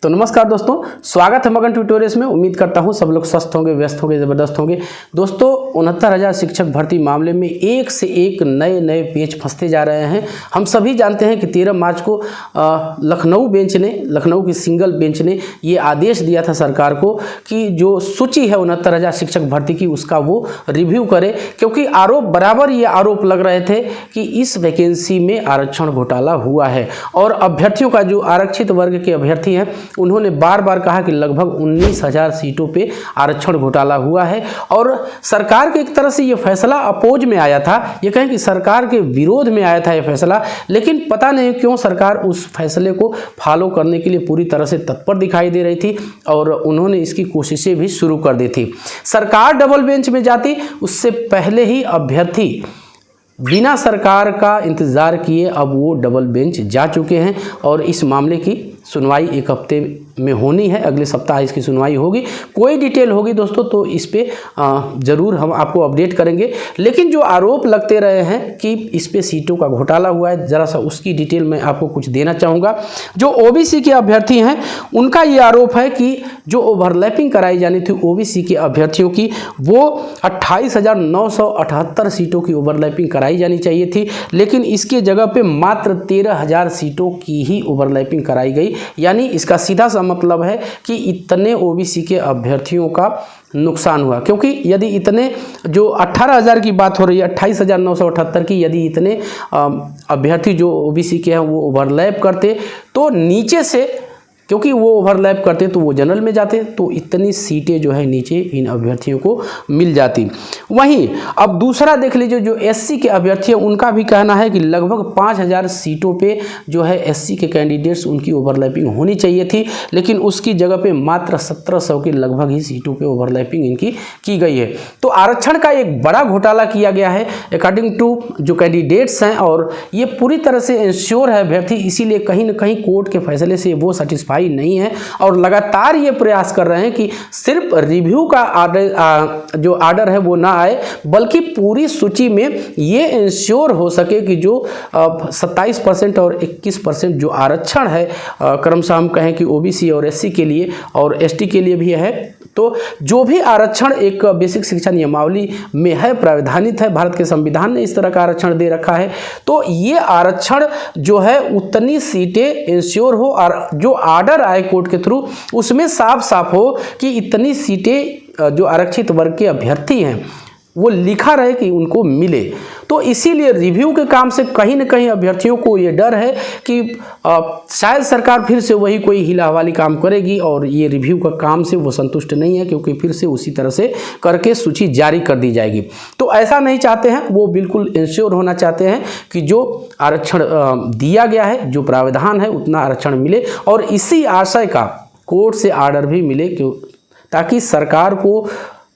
तो नमस्कार दोस्तों, स्वागत है मगन ट्यूटोरियल्स में। उम्मीद करता हूं सब लोग स्वस्थ होंगे, व्यस्त होंगे, ज़बरदस्त होंगे। दोस्तों 69,000 शिक्षक भर्ती मामले में एक से एक नए पेच फंसते जा रहे हैं। हम सभी जानते हैं कि 13 मार्च को लखनऊ की सिंगल बेंच ने ये आदेश दिया था सरकार को कि जो सूची है 69,000 शिक्षक भर्ती की उसका वो रिव्यू करे, क्योंकि बराबर ये आरोप लग रहे थे कि इस वैकेंसी में आरक्षण घोटाला हुआ है। और अभ्यर्थियों का जो आरक्षित वर्ग के अभ्यर्थी हैं उन्होंने बार बार कहा कि लगभग 19,000 सीटों पे आरक्षण घोटाला हुआ है। और सरकार के एक तरह से ये फैसला अपोज में आया था, ये कहें कि सरकार के विरोध में आया था ये फैसला, लेकिन पता नहीं क्यों सरकार उस फैसले को फॉलो करने के लिए पूरी तरह से तत्पर दिखाई दे रही थी और उन्होंने इसकी कोशिशें भी शुरू कर दी थी। सरकार डबल बेंच में जाती उससे पहले ही अभ्यर्थी बिना सरकार का इंतज़ार किए अब वो डबल बेंच जा चुके हैं और इस मामले की सुनवाई एक हफ्ते में होनी है। अगले सप्ताह इसकी सुनवाई होगी। कोई डिटेल होगी दोस्तों तो इस पे ज़रूर हम आपको अपडेट करेंगे। लेकिन जो आरोप लगते रहे हैं कि इस पे सीटों का घोटाला हुआ है, ज़रा सा उसकी डिटेल मैं आपको कुछ देना चाहूँगा। जो ओबीसी के अभ्यर्थी हैं उनका ये आरोप है कि जो ओवरलैपिंग कराई जानी थी ओबीसी के अभ्यर्थियों की, वो 28,978 सीटों की ओवरलैपिंग कराई जानी चाहिए थी, लेकिन इसके जगह पे मात्र 13,000 सीटों की ही ओवरलैपिंग कराई गई। यानी इसका सीधा सा मतलब है कि इतने ओबीसी के अभ्यर्थियों का नुकसान हुआ, क्योंकि यदि इतने जो 18,000 की बात हो रही है 28,978 की, यदि इतने अभ्यर्थी जो ओबीसी के हैं वो ओवरलैप करते तो नीचे से, क्योंकि वो ओवरलैप करते तो वो जनरल में जाते तो इतनी सीटें जो है नीचे इन अभ्यर्थियों को मिल जाती। वहीं अब दूसरा देख लीजिए, जो एससी के अभ्यर्थी हैं उनका भी कहना है कि लगभग 5,000 सीटों पे जो है एससी के कैंडिडेट्स उनकी ओवरलैपिंग होनी चाहिए थी, लेकिन उसकी जगह पे मात्र 1,700 के लगभग ही सीटों पे ओवरलैपिंग इनकी की गई है। तो आरक्षण का एक बड़ा घोटाला किया गया है अकॉर्डिंग टू जो कैंडिडेट्स हैं, और ये पूरी तरह से इंश्योर है अभ्यर्थी, इसीलिए कहीं ना कहीं कोर्ट के फैसले से वो सेटिस्फाई नहीं है और लगातार ये प्रयास कर रहे हैं कि सिर्फ रिव्यू का जो आर्डर है वो ना आए, बल्कि पूरी सूची में ये इंश्योर हो सके कि जो 27% और 21% जो आरक्षण है, क्रमशः हम कहें कि ओबीसी और एससी के लिए और एसटी के लिए भी है, तो जो भी आरक्षण एक बेसिक शिक्षा नियमावली में है, प्रावधानित है, भारत के संविधान ने इस तरह का आरक्षण दे रखा है, तो ये आरक्षण जो है उतनी सीटें इंश्योर हो और जो आर्डर आए कोर्ट के थ्रू उसमें साफ साफ हो कि इतनी सीटें जो आरक्षित वर्ग के अभ्यर्थी हैं वो लिखा रहे कि उनको मिले। तो इसीलिए रिव्यू के काम से कहीं ना कहीं अभ्यर्थियों को ये डर है कि शायद सरकार फिर से वही कोई हिला हवाली काम करेगी और ये रिव्यू का काम से वो संतुष्ट नहीं है, क्योंकि फिर से उसी तरह से करके सूची जारी कर दी जाएगी। तो ऐसा नहीं चाहते हैं, वो बिल्कुल इंश्योर होना चाहते हैं कि जो आरक्षण दिया गया है, जो प्रावधान है उतना आरक्षण मिले, और इसी आशय का कोर्ट से आर्डर भी मिले ताकि सरकार को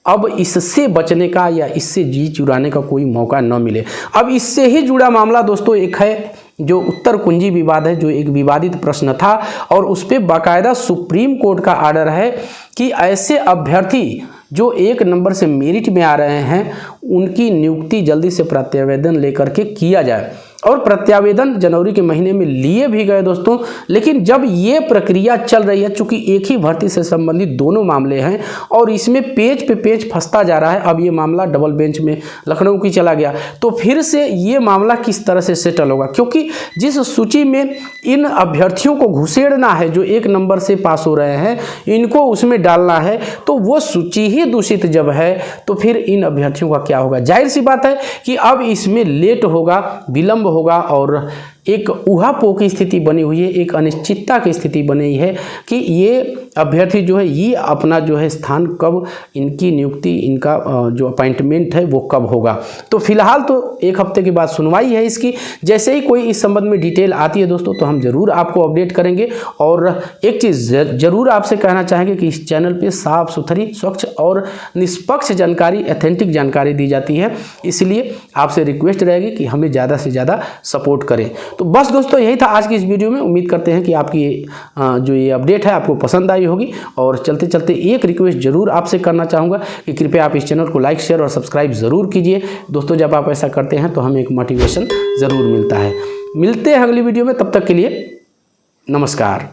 अब इससे बचने का या इससे जी चुराने का कोई मौका न मिले। अब इससे ही जुड़ा मामला दोस्तों एक है जो उत्तर कुंजी विवाद है, जो एक विवादित प्रश्न था और उस पर बाकायदा सुप्रीम कोर्ट का आर्डर है कि ऐसे अभ्यर्थी जो 1 नंबर से मेरिट में आ रहे हैं उनकी नियुक्ति जल्दी से प्रत्यावेदन लेकर के किया जाए। और प्रत्यावेदन जनवरी के महीने में लिए भी गए दोस्तों, लेकिन जब ये प्रक्रिया चल रही है, चूंकि एक ही भर्ती से संबंधित दोनों मामले हैं और इसमें पेज पे पेज फंसता जा रहा है, अब ये मामला डबल बेंच में लखनऊ की चला गया, तो फिर से ये मामला किस तरह से सेटल होगा, क्योंकि जिस सूची में इन अभ्यर्थियों को घुसेड़ना है जो 1 नंबर से पास हो रहे हैं, इनको उसमें डालना है, तो वो सूची ही दूषित जब है तो फिर इन अभ्यर्थियों का क्या होगा। जाहिर सी बात है कि अब इसमें लेट होगा, विलंब होगा और एक ऊहापोह की स्थिति बनी हुई है, एक अनिश्चितता की स्थिति बनी है कि ये अभ्यर्थी जो है ये अपना जो है स्थान कब, इनकी नियुक्ति, इनका जो अपॉइंटमेंट है वो कब होगा। तो फिलहाल तो 1 हफ्ते के बाद सुनवाई है इसकी। जैसे ही कोई इस संबंध में डिटेल आती है दोस्तों तो हम ज़रूर आपको अपडेट करेंगे। और एक चीज़ ज़रूर आपसे कहना चाहेंगे कि इस चैनल पे साफ़ सुथरी, स्वच्छ और निष्पक्ष जानकारी, ऑथेंटिक जानकारी दी जाती है, इसलिए आपसे रिक्वेस्ट रहेगी कि हमें ज़्यादा से ज़्यादा सपोर्ट करें। तो बस दोस्तों यही था आज की इस वीडियो में। उम्मीद करते हैं कि आपकी जो ये अपडेट है आपको पसंद आई होगी। और चलते चलते एक रिक्वेस्ट जरूर आपसे करना चाहूँगा कि कृपया आप इस चैनल को लाइक, शेयर और सब्सक्राइब ज़रूर कीजिए दोस्तों। जब आप ऐसा करते हैं तो हमें एक मोटिवेशन ज़रूर मिलता है। मिलते हैं अगली वीडियो में, तब तक के लिए नमस्कार।